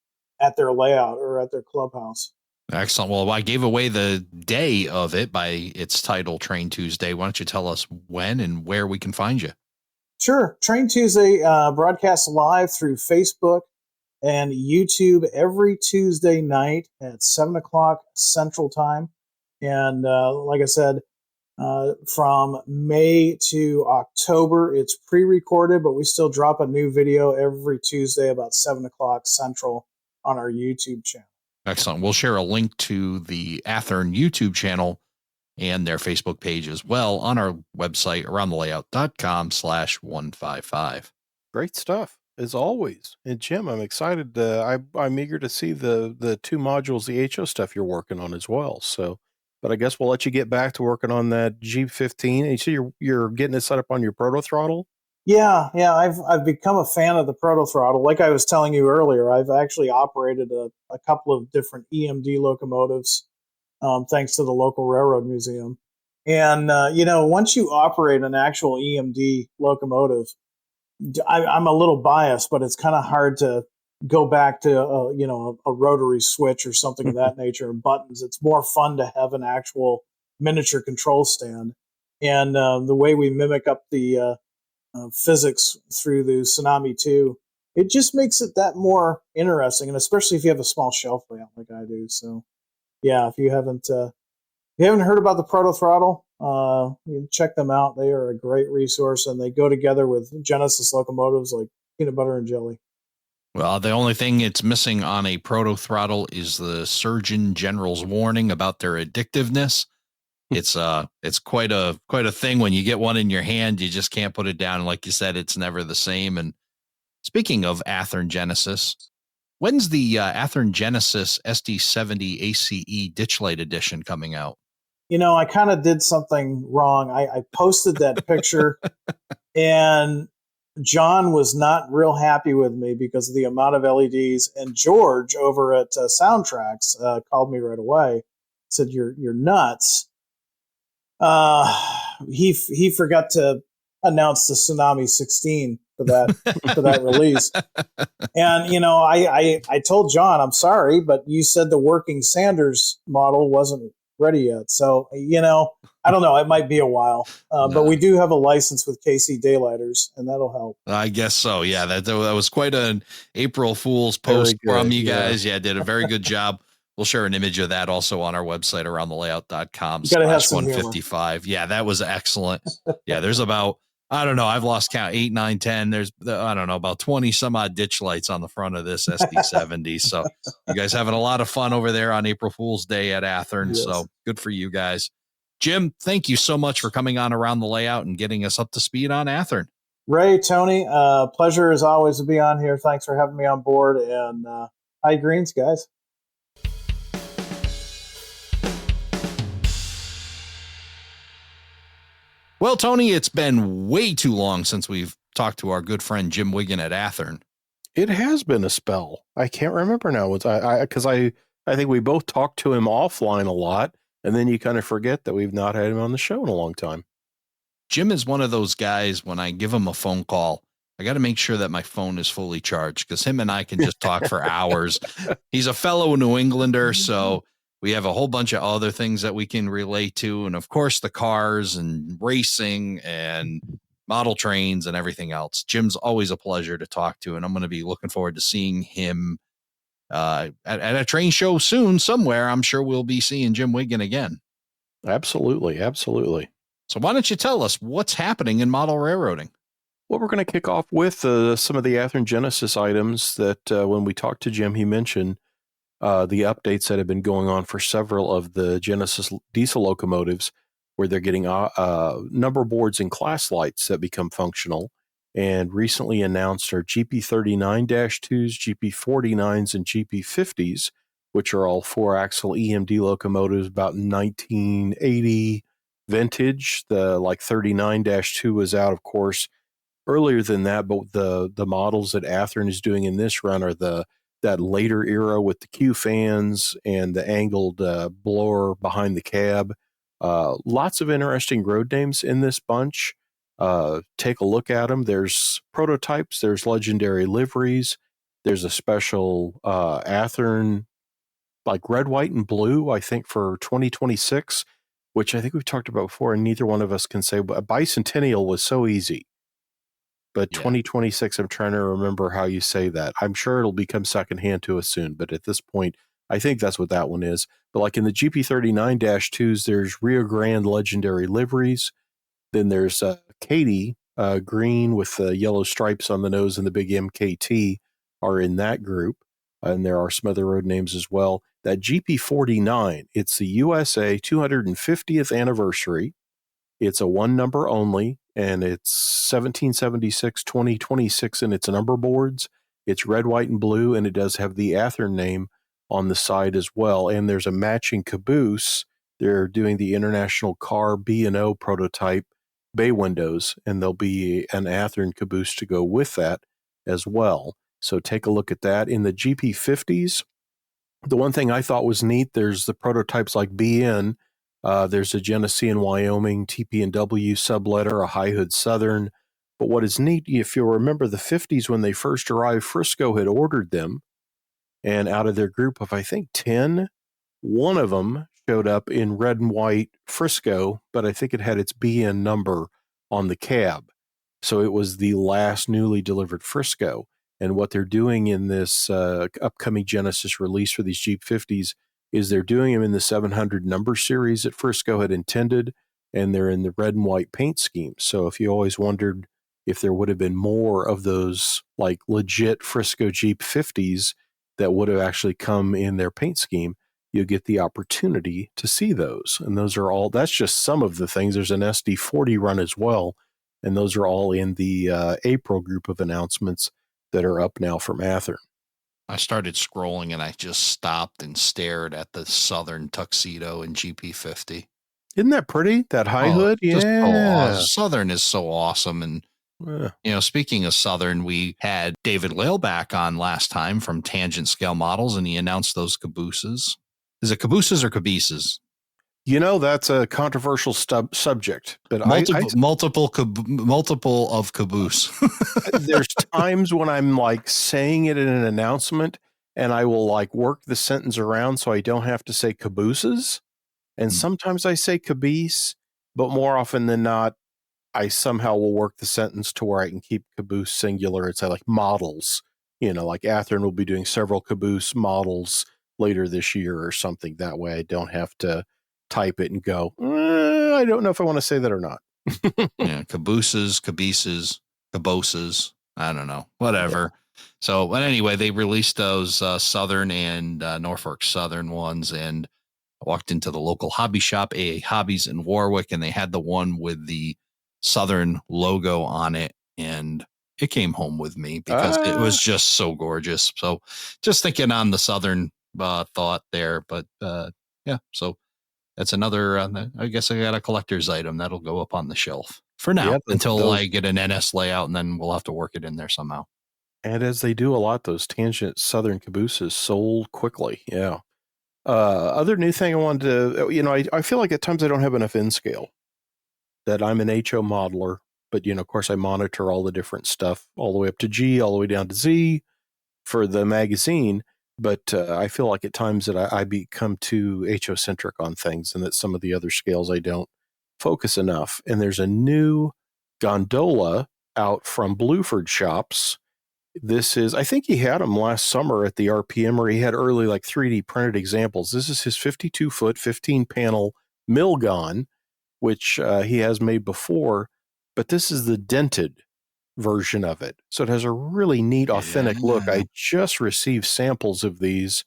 at their layout or at their clubhouse. Excellent. Well, I gave away the day of it by its title, Train Tuesday. Why don't you tell us when and where we can find you? Sure. Train Tuesday broadcasts live through Facebook and YouTube every Tuesday night at 7 o'clock Central Time. And like I said, from May to October, it's pre-recorded, but we still drop a new video every Tuesday about 7 o'clock Central on our YouTube channel. Excellent. We'll share a link to the Athearn YouTube channel and their Facebook page as well on our website, aroundthelayout.com/155. Great stuff, as always. And Jim, I'm excited. I'm eager to see the 2 modules, the HO stuff you're working on as well. So, but I guess we'll let you get back to working on that G15. And you see you're getting it set up on your proto throttle. Yeah. I've become a fan of the proto throttle. Like I was telling you earlier, I've actually operated a couple of different EMD locomotives, thanks to the local railroad museum. And once you operate an actual EMD locomotive, I'm a little biased, but it's kind of hard to go back to a rotary switch or something of that nature and buttons. It's more fun to have an actual miniature control stand. And the way we mimic up the physics through the Tsunami 2, it just makes it that more interesting, and especially if you have a small shelf layout like I do. So, yeah, if you haven't heard about the proto throttle, you check them out. They are a great resource, and they go together with Genesis locomotives like peanut butter and jelly. Well, the only thing it's missing on a proto throttle is the Surgeon General's warning about their addictiveness. It's quite a thing when you get one in your hand, you just can't put it down. And like you said, it's never the same. And speaking of Athearn Genesis, when's the Athearn Genesis SD70 ACE Ditchlight Edition coming out? I kind of did something wrong. I posted that picture and John was not real happy with me because of the amount of LEDs. And George over at Soundtracks called me right away, said, you're nuts. He forgot to announce the Tsunami 16 for that release. And I told John, I'm sorry, but you said the working Sanders model wasn't ready yet. So I don't know, it might be a while. But we do have a license with KC Daylighters, and that'll help. I guess so. Yeah, that was quite an April Fool's post from you guys. Yeah, did a very good job. We'll share an image of that also on our website, aroundthelayout.com/155. Yeah, that was excellent. Yeah, there's about, I don't know, I've lost count, 8, 9, 10. There's, I don't know, about 20 some odd ditch lights on the front of this SD70. So you guys having a lot of fun over there on April Fool's Day at Athearn. Yes. So good for you guys. Jim, thank you so much for coming on Around the Layout and getting us up to speed on Athearn. Ray, Tony, pleasure as always to be on here. Thanks for having me on board, and high greens, guys. Well, Tony, it's been way too long since we've talked to our good friend Jim Wiggin at Athearn. It has been a spell. I can't remember now. Because I think we both talked to him offline a lot, and then you kind of forget that we've not had him on the show in a long time. Jim is one of those guys, when I give him a phone call, I got to make sure that my phone is fully charged because him and I can just talk for hours. He's a fellow New Englander, so we have a whole bunch of other things that we can relate to. And of course, the cars and racing and model trains and everything else. Jim's always a pleasure to talk to, and I'm going to be looking forward to seeing him at a train show soon somewhere. I'm sure we'll be seeing Jim Wiggin again. Absolutely. Absolutely. So why don't you tell us what's happening in model railroading? Well, we're going to kick off with some of the Athearn Genesis items that when we talked to Jim, he mentioned the updates that have been going on for several of the Genesis diesel locomotives, where they're getting number boards and class lights that become functional, and recently announced our GP39-2s, GP49s, and GP50s, which are all 4-axle EMD locomotives, about 1980 vintage. The 39-2 was out, of course, earlier than that, but the models that Athearn is doing in this run are that later era with the Q fans and the angled blower behind the cab. Lots of interesting road names in this bunch. Take a look at them. There's prototypes, there's legendary liveries, there's a special Athearn red, white, and blue, I think, for 2026, which I think we've talked about before, and neither one of us can say. A bicentennial was so easy. But 2026, I'm trying to remember how you say that. I'm sure it'll become secondhand to us soon, but at this point, I think that's what that one is. But in the GP39-2s, there's Rio Grande legendary liveries. Then there's Katie, green with the yellow stripes on the nose, and the big MKT are in that group. And there are some other road names as well. That GP49, it's the USA 250th anniversary. It's a one number only, and it's 1776, 2026 in its number boards. It's red, white, and blue, and it does have the Athearn name on the side as well. And there's a matching caboose. They're doing the International Car B&O prototype bay windows, and there'll be an Athearn caboose to go with that as well. So take a look at that. In the GP50s, the one thing I thought was neat, there's the prototypes like BN. There's a Genesee in Wyoming, TP&W subletter, a High Hood Southern. But what is neat, if you'll remember the 50s when they first arrived, Frisco had ordered them. And out of their group of, I think, 10, one of them showed up in red and white Frisco, but I think it had its BN number on the cab. So it was the last newly delivered Frisco. And what they're doing in this upcoming Genesis release for these Jeep 50s is they're doing them in the 700 number series that Frisco had intended, and they're in the red and white paint scheme. So if you always wondered if there would have been more of those legit Frisco Jeep 50s that would have actually come in their paint scheme, you get the opportunity to see those. And that's just some of the things. There's an SD40 run as well, and those are all in the April group of announcements that are up now from Athearn. I started scrolling and I just stopped and stared at the Southern tuxedo in GP50. Isn't that pretty? That high hood? Yeah. Southern is so awesome. And, speaking of Southern, we had David Lale back on last time from Tangent Scale Models, and he announced those cabooses. Is it cabooses or cabooses? That's a controversial subject, but multiple of caboose. There's times when I'm saying it in an announcement, and I will work the sentence around so I don't have to say cabooses. And sometimes I say caboose, but more often than not, I somehow will work the sentence to where I can keep caboose singular and say models. Athearn will be doing several caboose models later this year or something. That way I don't have to type it and go, I don't know if I want to say that or not. Yeah, cabooses, caboses, I don't know, whatever. Yeah. So, but anyway, they released those Southern and Norfolk Southern ones, and I walked into the local hobby shop, AA Hobbies in Warwick, and they had the one with the Southern logo on it. And it came home with me because it was just so gorgeous. So just thinking on the Southern thought there. But yeah, so that's another, I guess I got a collector's item that'll go up on the shelf for now until I get an NS layout, and then we'll have to work it in there somehow. And as they do a lot, those tangent Southern cabooses sold quickly. Yeah. Other new thing I wanted to, I feel like at times I don't have enough in scale, that I'm an HO modeler, but, of course I monitor all the different stuff all the way up to G, all the way down to Z for the magazine. But I feel like at times that I become too HO-centric on things, and that some of the other scales I don't focus enough. And there's a new gondola out from Bluford Shops. This is, I think he had them last summer at the RPM, or he had early like 3D printed examples. This is his 52-foot, 15-panel Milgon, which he has made before, but this is the dented version of it. So it has a really neat, authentic look. I just received samples of these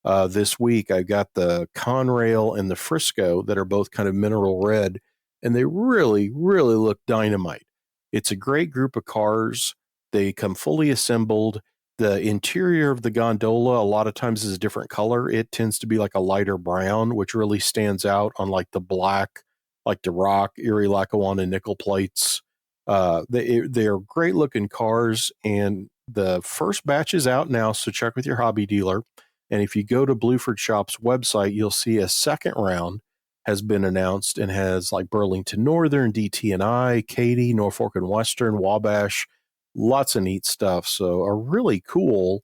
this week. I got the Conrail and the Frisco that are both kind of mineral red, and they really, really look dynamite. It's a great group of cars. They come fully assembled. The interior of the gondola a lot of times is a different color. It tends to be like a lighter brown, which really stands out on like the black, like the Rock, Erie, Lackawanna nickel plates. They're great looking cars, and the first batch is out now, so check with your hobby dealer. And if you go to Bluford Shops website, you'll see a second round has been announced and has like Burlington Northern, DT&I, Katy, Norfolk and Western, Wabash, lots of neat stuff. So a really cool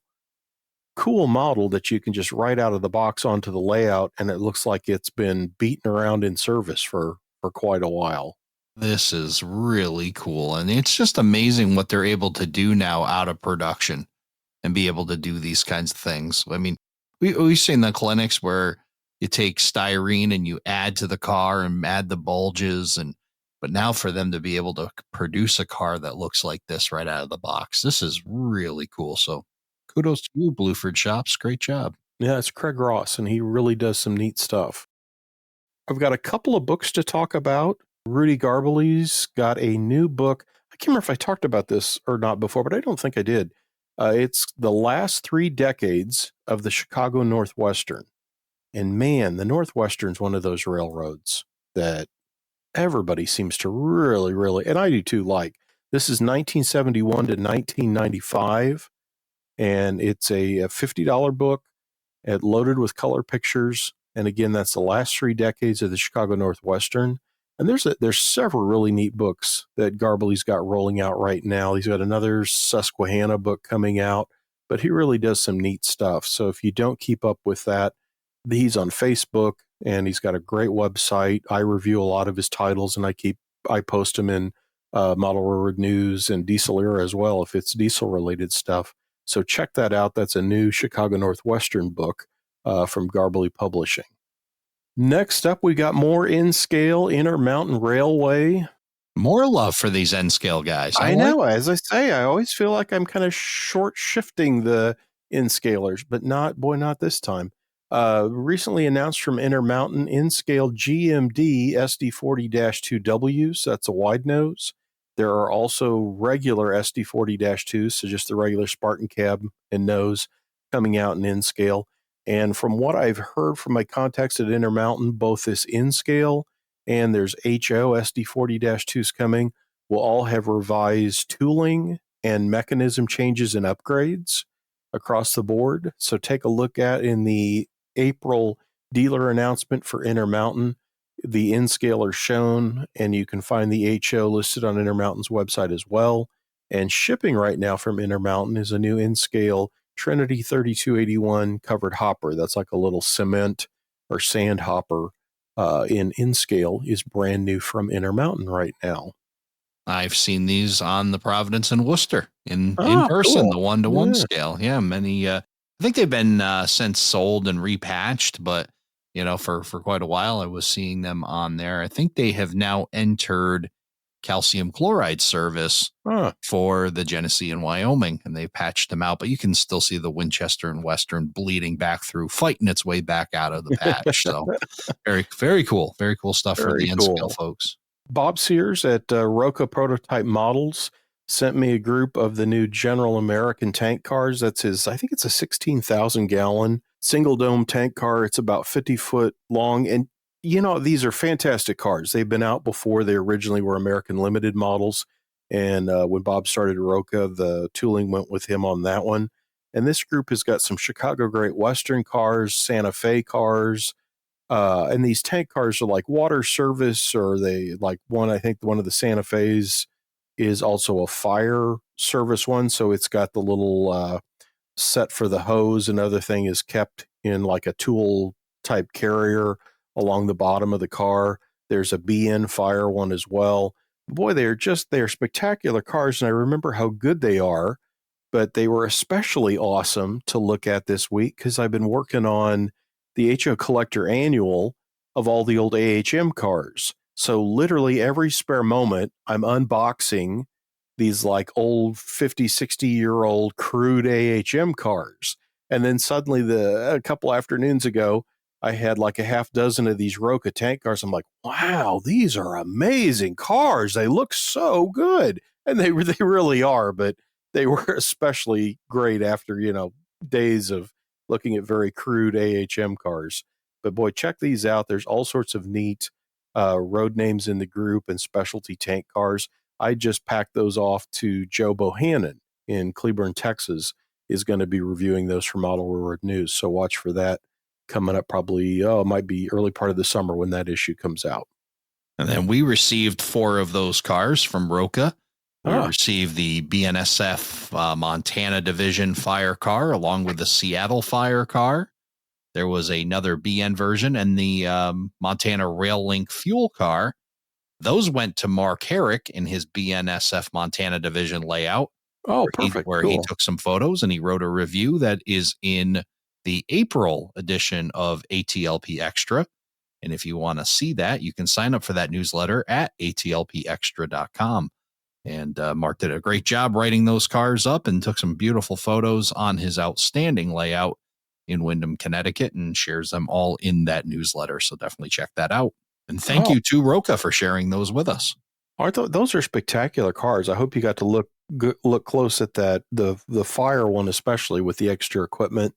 model that you can just write out of the box onto the layout, and it looks like it's been beaten around in service for quite a while. This is really cool. And it's just amazing what they're able to do now out of production and be able to do these kinds of things. I mean, we've seen the clinics where you take styrene and you add to the car and add the bulges, but now for them to be able to produce a car that looks like this right out of the box, this is really cool. So kudos to you, Bluford Shops. Great job. Yeah, it's Craig Ross, and he really does some neat stuff. I've got a couple of books to talk about. Rudy Garbely's got a new book. I can't remember if I talked about this or not before, but I don't think I did. It's the last 3 decades of the Chicago Northwestern. And man, the Northwestern's one of those railroads that everybody seems to really, really, and I do too, like. This is 1971 to 1995, and it's a $50 book, loaded with color pictures. And again, that's the last 3 decades of the Chicago Northwestern. And there's several really neat books that Garbely's got rolling out right now. He's got another Susquehanna book coming out, but he really does some neat stuff. So if you don't keep up with that, he's on Facebook, and he's got a great website. I review a lot of his titles, and I post them in Model Railroad News and Diesel Era as well, if it's diesel related stuff. So check that out. That's a new Chicago Northwestern book from Garbely Publishing. Next up, we got more N-Scale Intermountain Railway. More love for these N-Scale guys. I know. As I say, I always feel like I'm kind of short shifting the N-Scalers, but not this time. Recently announced from Intermountain, N-Scale GMD SD40-2W, so that's a wide nose. There are also regular SD40-2s, so just the regular Spartan cab and nose coming out in N-Scale. And from what I've heard from my contacts at Intermountain, both this N-Scale and there's HO SD40-2s coming will all have revised tooling and mechanism changes and upgrades across the board. So take a look at in the April dealer announcement for Intermountain, the N-Scale are shown, and you can find the HO listed on Intermountain's website as well. And shipping right now from Intermountain is a new N-Scale Trinity 3281 covered hopper. That's like a little cement or sand hopper in N-Scale, is brand new from Intermountain right now. I've seen these on the Providence and Worcester in person, cool. The 1-to-1 scale. Yeah, many. I think they've been since sold and repatched, but for quite a while I was seeing them on there. I think they have now entered calcium chloride service for the Genesee in Wyoming, and they patched them out, but you can still see the Winchester and Western bleeding back through, fighting its way back out of the patch. So very, very cool. Very cool stuff for the N-scale folks. Bob Sears at Roka Prototype Models sent me a group of the new General American tank cars. That's his, I think it's a 16,000 gallon single dome tank car. It's about 50 foot long. And, you know, these are fantastic cars. They've been out before. They originally were American Limited models. And when Bob started Roka, the tooling went with him on that one. And this group has got some Chicago Great Western cars, Santa Fe cars. And these tank cars are like water service, or they like one, I think one of the Santa Fe's is also a fire service one. So it's got the little set for the hose. Another thing is kept in like a tool type carrier along the bottom of the car. There's a BN fire one as well. Boy, they're spectacular cars. And I remember how good they are, but they were especially awesome to look at this week because I've been working on the HO Collector Annual of all the old AHM cars. So literally every spare moment, I'm unboxing these like old 50, 60-year-old crude AHM cars. And then suddenly a couple afternoons ago, I had like a half dozen of these Roka tank cars. I'm like, wow, these are amazing cars. They look so good. And they really are, but they were especially great after, you know, days of looking at very crude AHM cars. But boy, check these out. There's all sorts of neat road names in the group and specialty tank cars. I just packed those off to Joe Bohannon in Cleburne, Texas, is going to be reviewing those for Model Railroad News. So watch for that coming up probably, it might be early part of the summer when that issue comes out. And then we received 4 of those cars from Roka. We received the BNSF Montana Division Fire car along with the Seattle Fire car. There was another BN version and the Montana Rail Link fuel car. Those went to Mark Herrick in his BNSF Montana Division layout. Oh, perfect. Where he took some photos and he wrote a review that is in the April edition of ATLP Extra. And if you want to see that, you can sign up for that newsletter at atlpextra.com. And Mark did a great job writing those cars up and took some beautiful photos on his outstanding layout in Windham, Connecticut, and shares them all in that newsletter. So definitely check that out. And thank you to Roka for sharing those with us. Those are spectacular cars. I hope you got to look close at that. The fire one, especially with the extra equipment,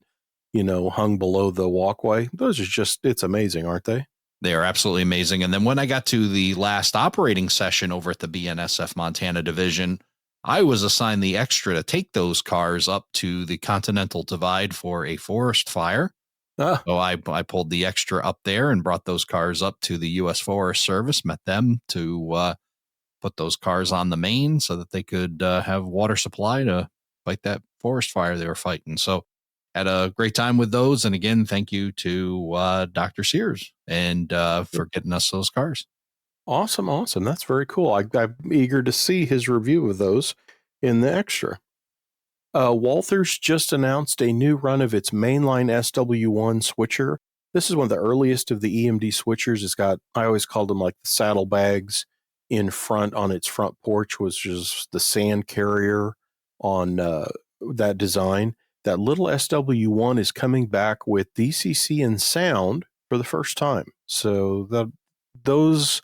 you know, hung below the walkway. Those are just, it's amazing, aren't they? They are absolutely amazing. And then when I got to the last operating session over at the BNSF Montana Division, I was assigned the extra to take those cars up to the Continental Divide for a forest fire. So I pulled the extra up there and brought those cars up to the U.S. Forest Service, met them to put those cars on the main so that they could have water supply to fight that forest fire they were fighting. So had a great time with those. And again, thank you to Dr. Sears and for getting us those cars. Awesome. That's very cool. I'm eager to see his review of those in the extra. Walthers just announced a new run of its mainline SW1 switcher. This is one of the earliest of the EMD switchers. It's got, I always called them like the saddlebags in front on its front porch, which is the sand carrier on that design. That little SW1 is coming back with DCC and sound for the first time. So those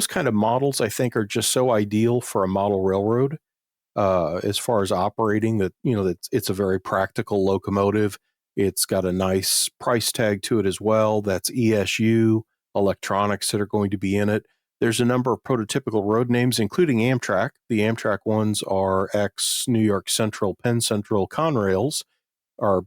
kind of models, I think, are just so ideal for a model railroad. As far as operating, that, you know, it's a very practical locomotive. It's got a nice price tag to it as well. That's ESU electronics that are going to be in it. There's a number of prototypical road names, including Amtrak. The Amtrak ones are ex-New York Central, Penn Central Conrails, or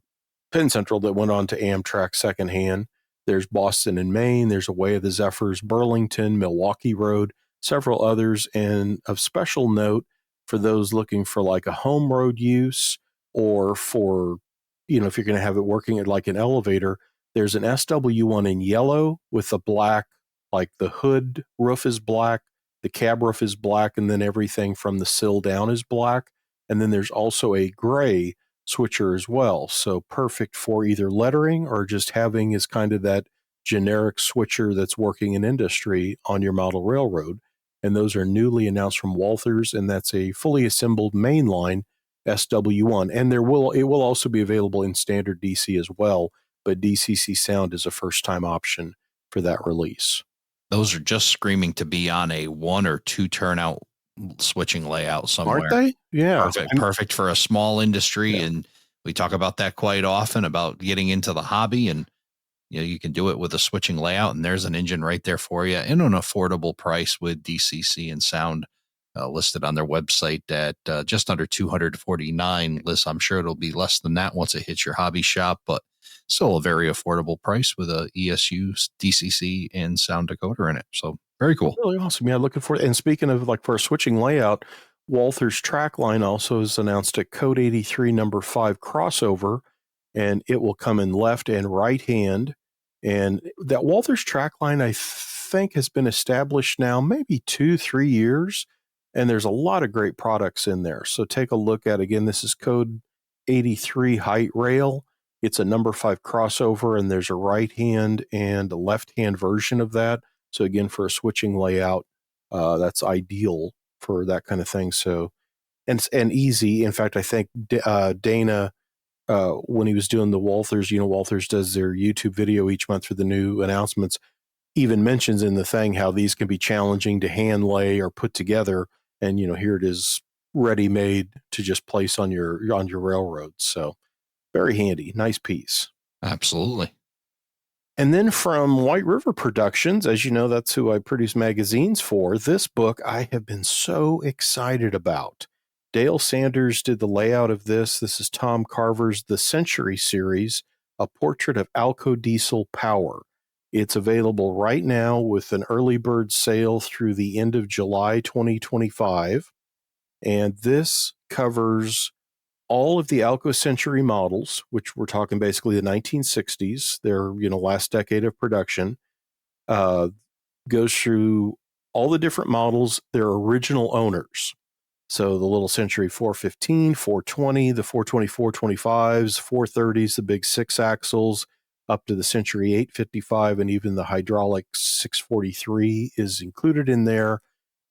Penn Central that went on to Amtrak secondhand. There's Boston and Maine. There's a Way of the Zephyrs, Burlington, Milwaukee Road, several others. And of special note, for those looking for like a home road use, or for, you know, if you're going to have it working at like an elevator, there's an SW1 in yellow with the black, like the hood roof is black, the cab roof is black, and then everything from the sill down is black. And then there's also a gray switcher as well. So perfect for either lettering or just having as kind of that generic switcher that's working in industry on your model railroad. and those are newly announced from Walthers, and that's a fully assembled mainline SW1. And it will also be available in standard DC as well, but DCC sound is a first-time option for that release. Those are just screaming to be on a 1 or 2 turnout switching layout somewhere. Aren't they? Yeah. Perfect for a small industry. Yeah. And we talk about that quite often, about getting into the hobby, and you can do it with a switching layout, and there's an engine right there for you in an affordable price with DCC and sound listed on their website at just under $249. Liz, I'm sure it'll be less than that once it hits your hobby shop, but still a very affordable price with a ESU, DCC, and sound decoder in it. So very cool. Really awesome. Yeah, looking for it. And speaking of for a switching layout, Walthers Trackline also has announced a Code 83 number 5 crossover, and it will come in left and right hand. And that Walthers Trackline, I think, has been established now maybe 2-3 years, and there's a lot of great products in there. So take a look at, again, this is Code 83 height rail. It's a number 5 crossover, and there's a right hand and a left hand version of that. So again, for a switching layout, that's ideal for that kind of thing. So, and easy. In fact, I think Dana, when he was doing the Walthers, Walthers does their YouTube video each month for the new announcements, even mentions in the thing how these can be challenging to hand lay or put together. And, here it is ready made to just place on your railroad. So very handy. Nice piece. Absolutely. And then from White River Productions, as you know, that's who I produce magazines for. This book I have been so excited about. Dale Sanders did the layout of this. This is Tom Carver's The Century series, a portrait of Alco Diesel Power. It's available right now with an early bird sale through the end of July 2025. And this covers all of the Alco Century models, which we're talking basically the 1960s, their last decade of production, goes through all the different models, their original owners. So the little Century 415, 420, the 420, 425s, 430s, the big 6 axles, up to the Century 855, and even the hydraulic 643 is included in there.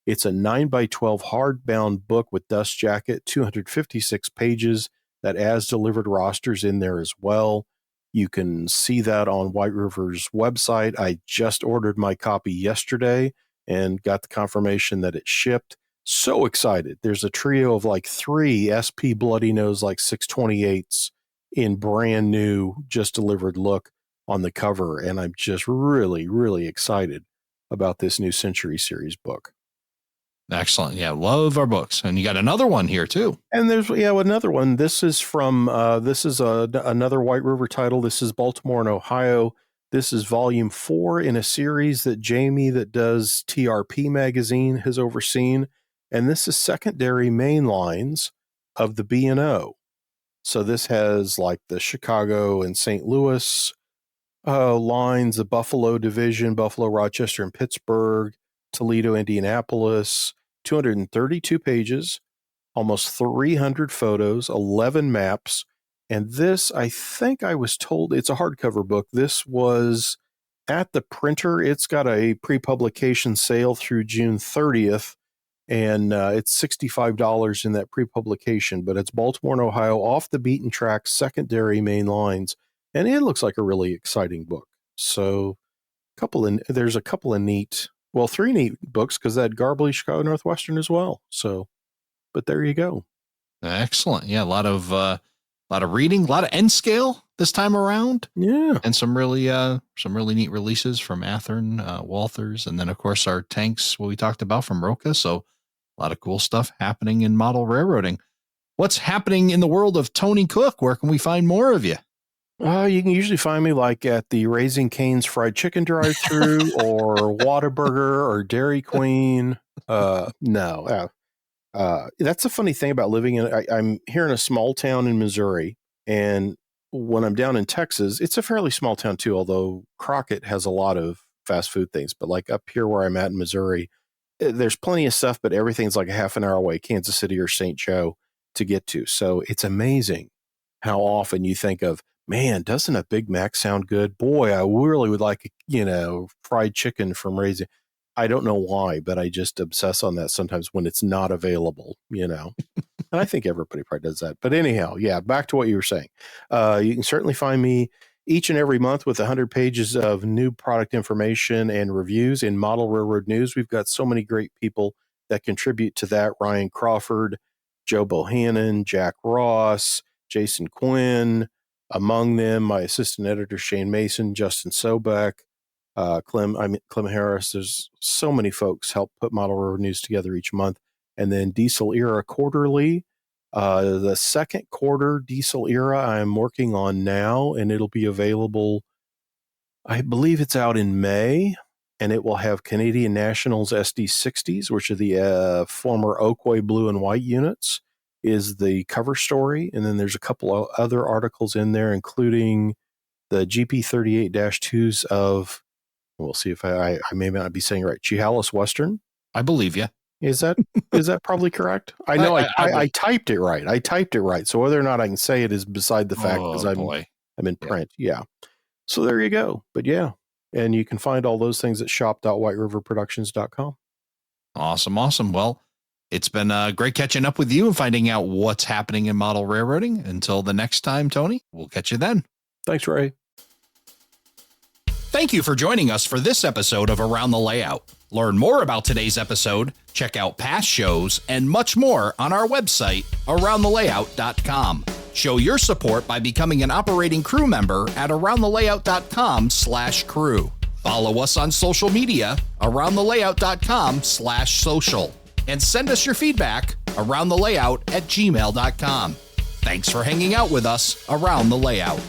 It's a 9x12 hardbound book with dust jacket, 256 pages, that as delivered rosters in there as well. You can see that on White River's website. I just ordered my copy yesterday and got the confirmation that it shipped. So excited. There's a trio of 3 SP Bloody Nose 628s in brand new, just delivered look on the cover. And I'm just really, really excited about this new Century Series book. Excellent. Yeah, love our books. And you got another one here too. And there's another one. This is from another White River title. This is Baltimore and Ohio. This is volume 4 in a series that Jamie, that does TRP magazine, has overseen. And this is secondary main lines of the B&O. So this has the Chicago and St. Louis lines, the Buffalo division, Buffalo, Rochester, and Pittsburgh, Toledo, Indianapolis, 232 pages, almost 300 photos, 11 maps. And this, I think I was told, it's a hardcover book. This was at the printer. It's got a pre-publication sale through June 30th, and it's $65 in that pre-publication. But it's Baltimore and Ohio, off the beaten track, secondary main lines. And it looks like a really exciting book. So there's a couple of neat, 3 neat books, because that Garbly Chicago Northwestern as well. So, but there you go. Excellent. Yeah, a lot of reading, a lot of N scale this time around. Yeah, and some really neat releases from Athearn, Walthers, and then of course our tanks, what we talked about from Roka. So a lot of cool stuff happening in model railroading. What's happening in the world of Tony Cook? Where can we find more of you? You can usually find me at the Raising Cane's fried chicken drive-thru or Whataburger or Dairy Queen. No. That's the funny thing about living I'm here in a small town in Missouri, and when I'm down in Texas, it's a fairly small town too, although Crockett has a lot of fast food things. But up here where I'm at in Missouri, there's plenty of stuff, but everything's a half an hour away, Kansas City or St. Joe, to get to. So it's amazing how often you think of, man, doesn't a Big Mac sound good? Boy, I really would like, fried chicken from Raising. I don't know why, but I just obsess on that sometimes when it's not available, you know. And I think everybody probably does that. But anyhow, yeah, back to what you were saying. You can certainly find me each and every month with 100 pages of new product information and reviews in Model Railroad News. We've got so many great people that contribute to that. Ryan Crawford, Joe Bohannon, Jack Ross, Jason Quinn, among them, my assistant editor, Shane Mason, Justin Sobek, Clem Harris. There's so many folks help put Model Railroad News together each month. And then Diesel Era Quarterly. The second quarter Diesel Era I'm working on now, and it'll be available, I believe it's out in May, and it will have Canadian Nationals SD60s, which are the former Oakway blue and white units, is the cover story. And then there's a couple of other articles in there, including the GP38-2s of, we'll see if I may not be saying it right, Chehalis Western. I believe you. Is that probably correct? I know I typed it right. I typed it right. So whether or not I can say it is beside the fact, because I'm in print. Yeah. So there you go. But yeah. And you can find all those things at shop.whiteriverproductions.com. Awesome. Well, it's been great catching up with you and finding out what's happening in model railroading. Until the next time, Tony, we'll catch you then. Thanks, Ray. Thank you for joining us for this episode of Around the Layout. Learn more about today's episode, check out past shows, and much more on our website, aroundthelayout.com. Show your support by becoming an operating crew member at aroundthelayout.com/crew. Follow us on social media, aroundthelayout.com/social. And send us your feedback, aroundthelayout@gmail.com. Thanks for hanging out with us around the layout.